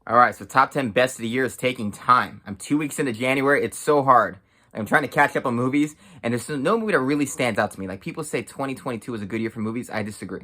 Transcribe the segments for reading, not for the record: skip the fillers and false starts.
All right, so top 10 best of the year is taking time. I'm 2 weeks into January. It's so hard. I'm trying to catch up on movies, and there's no movie that really stands out to me. Like, people say 2022 is a good year for movies. I disagree.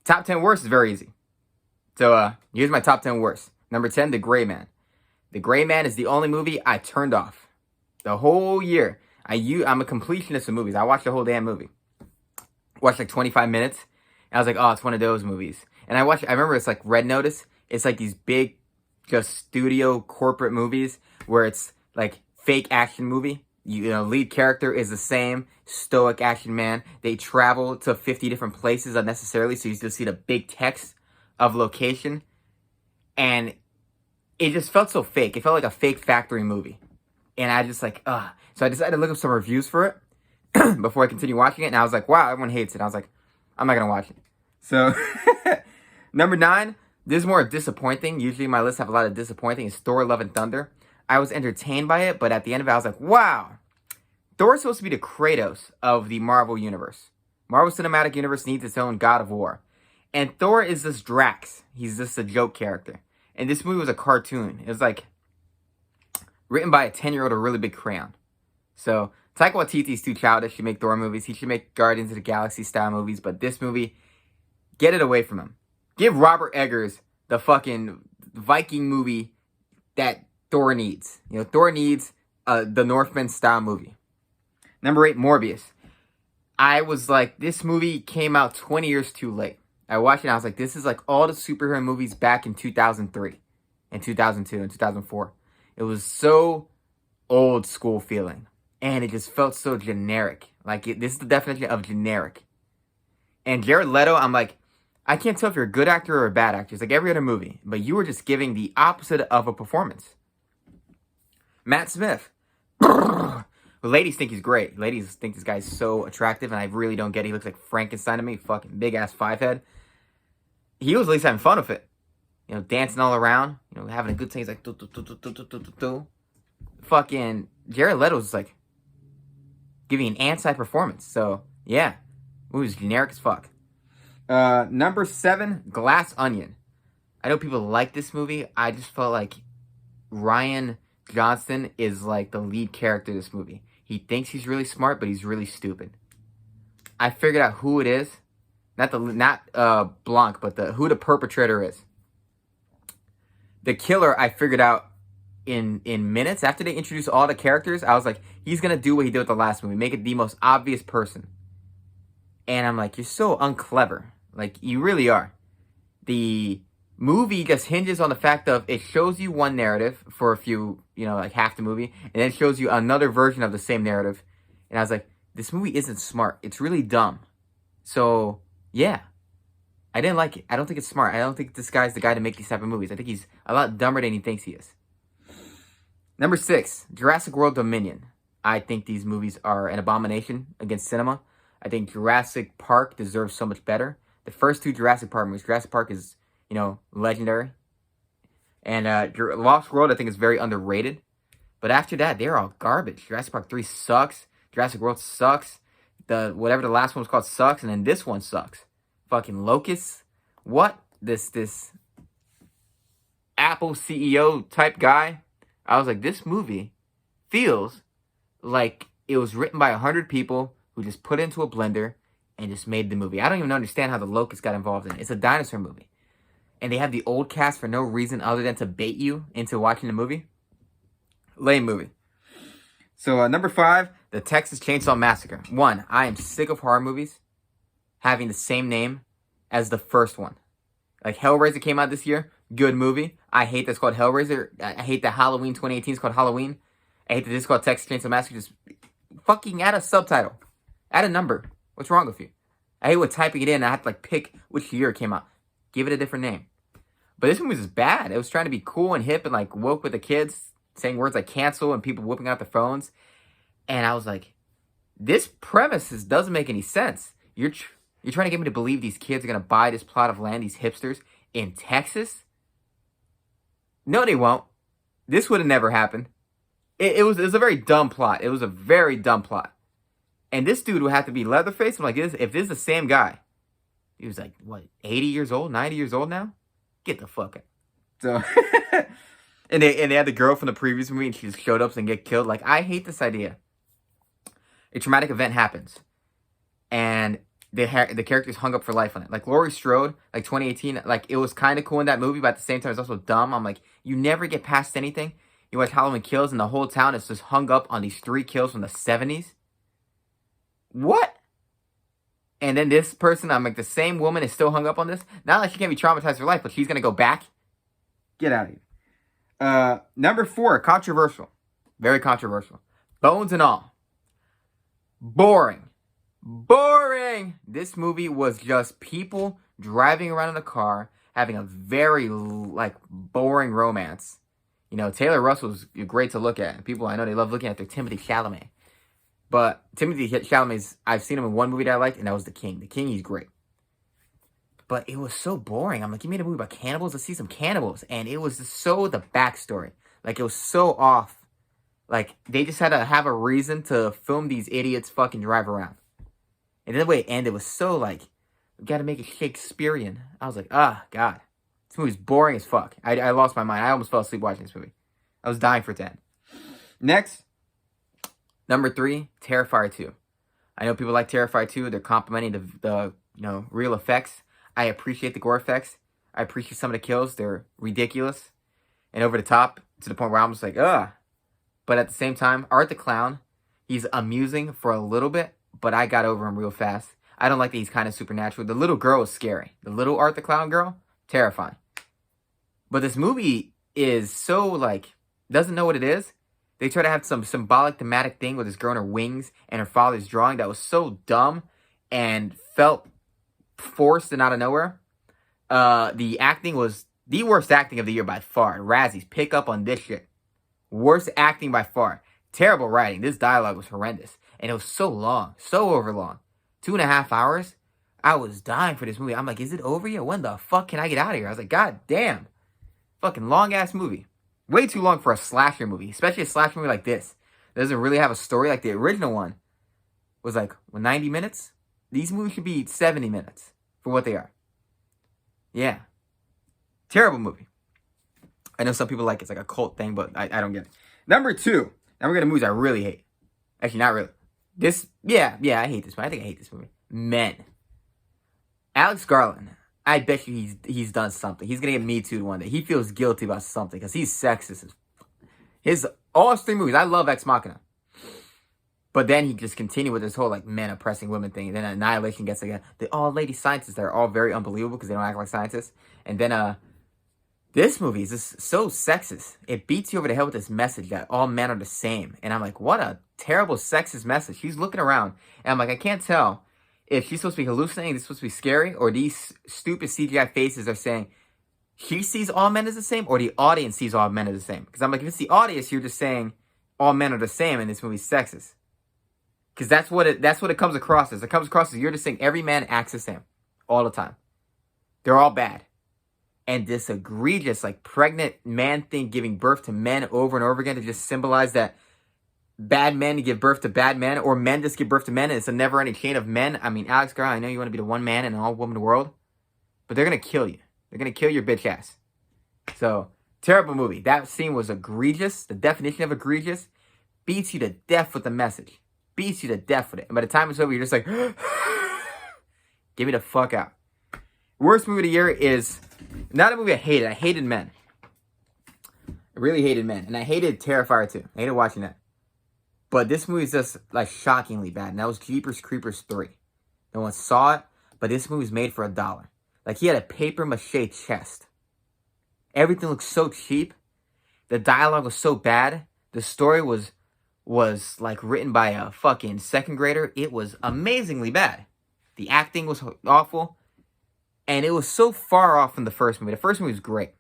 Top 10 worst is very easy. So, here's my top 10 worst. Number 10, The Gray Man. The Gray Man is the only movie I turned off the whole year. I'm a completionist of movies. I watched the whole damn movie. Watched like 25 minutes. And I was like, oh, it's one of those movies. And I remember it's like Red Notice. It's like these big, just studio corporate movies where it's like fake action movie. You know, lead character is the same stoic action man. They travel to 50 different places unnecessarily, so you still see the big text of location. And it just felt so fake. It felt like a fake factory movie. And I just like, ugh. So I decided to look up some reviews for it before I continue watching it. And I was like, wow, everyone hates it. I was like, I'm not going to watch it. So, number 9, this is more disappointing. Usually my lists have a lot of disappointing. It's Thor: Love and Thunder. I was entertained by it, but at the end of it, I was like, wow. Thor is supposed to be the Kratos of the Marvel Universe. Marvel Cinematic Universe needs its own God of War. And Thor is this Drax. He's just a joke character. And this movie was a cartoon. It was like written by a 10-year-old with a really big crayon. So, Taika Waititi's too childish to make Thor movies. He should make Guardians of the Galaxy style movies. But this movie, get it away from him. Give Robert Eggers the fucking Viking movie that Thor needs. You know, Thor needs the Northman style movie. Number 8, Morbius. I was like, this movie came out 20 years too late. I watched it and I was like, this is like all the superhero movies back in 2003 and 2002 and 2004. It was so old school feeling. And it just felt so generic. Like, this is the definition of generic. And Jared Leto, I'm like, I can't tell if you're a good actor or a bad actor. It's like every other movie. But you were just giving the opposite of a performance. Matt Smith. Ladies think he's great. Ladies think this guy's so attractive, and I really don't get it. He looks like Frankenstein to me. Fucking big-ass 5-head. He was at least having fun with it. You know, dancing all around. You know, having a good time. He's like, do, do, do, do, do, do, do, do. Fucking Jared Leto was like giving an anti-performance. So, yeah. It was generic as fuck. Number 7, Glass Onion. I know people like this movie. I just felt like Rian Johnson is like the lead character of this movie. He thinks he's really smart, but he's really stupid. I figured out who it is. Not Blanc, but who the perpetrator is. The killer, I figured out in minutes. After they introduced all the characters, I was like, he's going to do what he did with the last movie. Make it the most obvious person. And I'm like, you're so unclever. Like, you really are. The movie just hinges on the fact of it shows you one narrative for a few, like half the movie, and then it shows you another version of the same narrative. And I was like, this movie isn't smart. It's really dumb. So, yeah. I didn't like it. I don't think it's smart. I don't think this guy's the guy to make these type of movies. I think he's a lot dumber than he thinks he is. Number 6, Jurassic World Dominion. I think these movies are an abomination against cinema. I think Jurassic Park deserves so much better. The first 2 Jurassic Park movies, Jurassic Park is, legendary. And Lost World, I think, is very underrated. But after that, they're all garbage. Jurassic Park 3 sucks. Jurassic World sucks. Whatever the last one was called sucks. And then this one sucks. Fucking Locusts. What? This Apple CEO type guy. I was like, this movie feels like it was written by 100 people who just put it into a blender and just made the movie. I don't even understand how the Locusts got involved in it. It's a dinosaur movie. And they have the old cast for no reason other than to bait you into watching the movie. Lame movie. So, number 5, The Texas Chainsaw Massacre. 1, I am sick of horror movies having the same name as the first one. Like, Hellraiser came out this year. Good movie. I hate that it's called Hellraiser. I hate that Halloween 2018 is called Halloween. I hate that this is called Texas Chainsaw Massacre. Just fucking add a subtitle. Add a number. What's wrong with you? I hate when typing it in, I have to pick which year it came out. Give it a different name. But this one was just bad. It was trying to be cool and hip and woke with the kids, saying words like cancel and people whipping out their phones. And I was like, this premise doesn't make any sense. You're trying to get me to believe these kids are going to buy this plot of land, these hipsters, in Texas? No, they won't. This would have never happened. It was a very dumb plot. It was a very dumb plot. And this dude would have to be Leatherface. I'm like, if this is the same guy, he was 80 years old, 90 years old now? Get the fuck out. So, and they had the girl from the previous movie, and she just showed up and get killed. Like, I hate this idea. A traumatic event happens, and the character's hung up for life on it. Like Laurie Strode, like 2018, like it was kind of cool in that movie, but at the same time, it's also dumb. I'm like, you never get past anything. You watch Halloween Kills, and the whole town is just hung up on these 3 kills from the 70s. What? And then this person, I'm like, the same woman is still hung up on this. Not like she can't be traumatized for life, but she's gonna go back. Get out of here. Number 4, controversial, very controversial. Bones and All. Boring. This movie was just people driving around in a car, having a very, like, boring romance. You know, Taylor Russell's great to look at. People, I know they love looking at their Timothée Chalamet. But Timothée Chalamet's, I've seen him in one movie that I liked, and that was The King. The King, he's great. But it was so boring. I'm like, you made a movie about cannibals? Let's see some cannibals. And it was just so the backstory. Like, it was so off. Like, they just had to have a reason to film these idiots fucking drive around. And then the way it ended was so, like, we gotta make it Shakespearean. I was like, God. This movie's boring as fuck. I lost my mind. I almost fell asleep watching this movie. I was dying for it to end. Next, number 3, Terrifier 2. I know people like Terrifier 2. They're complimenting the real effects. I appreciate the gore effects. I appreciate some of the kills. They're ridiculous and over the top to the point where I'm just like, ugh. But at the same time, Art the Clown, he's amusing for a little bit, but I got over him real fast. I don't like that he's kind of supernatural. The little girl is scary. The little Art the Clown girl, terrifying. But this movie is so, like, doesn't know what it is. They try to have some symbolic thematic thing with this girl on her wings and her father's drawing that was so dumb and felt forced and out of nowhere. The acting was the worst acting of the year by far. Razzies, pick up on this shit. Worst acting by far. Terrible writing. This dialogue was horrendous. And it was so long. So over long. 2.5 hours. I was dying for this movie. I'm like, is it over yet? When the fuck can I get out of here? I was like, God damn. Fucking long ass movie. Way too long for a slasher movie. Especially a slasher movie like this. That doesn't really have a story like the original one. Was like, 90 minutes? These movies should be 70 minutes. For what they are. Yeah. Terrible movie. I know some people like it's like a cult thing, but I don't get it. Number 2. Now we're going to movies I really hate. Actually, not really. I hate this movie. I think I hate this movie. Men. Alex Garland. I bet you he's done something. He's going to get Me Too one day. He feels guilty about something because he's sexist. All his 3 movies. I love Ex Machina. But then he just continued with this whole like men oppressing women thing. And then Annihilation gets like the all-lady scientists that are all very unbelievable because they don't act like scientists. And then this movie is just so sexist. It beats you over the head with this message that all men are the same. And I'm like, what a terrible sexist message. She's looking around. And I'm like, I can't tell if she's supposed to be hallucinating, this is supposed to be scary, or these stupid CGI faces are saying she sees all men as the same, or the audience sees all men as the same. Because I'm like, if it's the audience, you're just saying all men are the same and this movie's sexist. Because that's what it comes across as. It comes across as you're just saying every man acts the same all the time. They're all bad. And this egregious, like, pregnant man thing giving birth to men over and over again to just symbolize that bad men give birth to bad men, or men just give birth to men, and it's a never-ending chain of men. I mean, Alex Garland, I know you want to be the one man in an all-woman world, but they're going to kill you. They're going to kill your bitch ass. So, terrible movie. That scene was egregious. The definition of egregious beats you to death with the message. Beats you to death with it. And by the time it's over, you're just like, get me the fuck out. Worst movie of the year is not a movie I hated. I hated Men. I really hated Men. And I hated Terrifier 2. I hated watching that. But this movie is just, like, shockingly bad. And that was Jeepers Creepers 3. No one saw it, but this movie was made for $1. Like, he had a papier-mâché chest. Everything looked so cheap. The dialogue was so bad. The story was like, written by a fucking second grader. It was amazingly bad. The acting was awful. And it was so far off from the first movie. The first movie was great.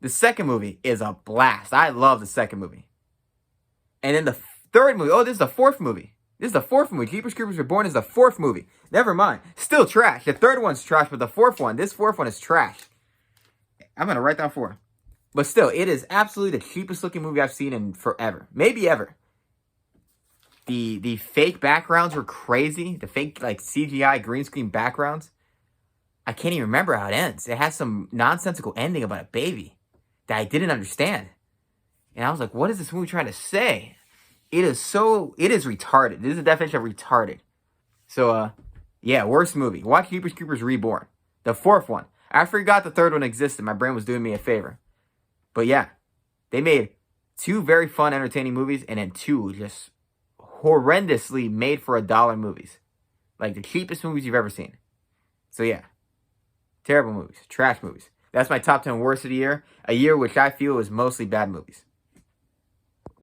The second movie is a blast. I love the second movie. And then the third movie. Oh, this is the fourth movie. This is the fourth movie. Jeepers Creepers Reborn is the fourth movie. Never mind. Still trash. The third one's trash, but this fourth one is trash. I'm going to write down 4. But still, it is absolutely the cheapest looking movie I've seen in forever. Maybe ever. The fake backgrounds were crazy. The fake, like, CGI green screen backgrounds. I can't even remember how it ends. It has some nonsensical ending about a baby. that I didn't understand. And I was like, what is this movie trying to say? It is retarded. This is the definition of retarded. So, yeah, worst movie. Watch Jeepers Creepers Reborn. The fourth one. I forgot the third one existed. My brain was doing me a favor. But yeah, they made 2 very fun, entertaining movies, and then 2 just horrendously made for $1 movies. Like the cheapest movies you've ever seen. So yeah, terrible movies, trash movies. That's my top 10 worst of the year. A year which I feel is mostly bad movies.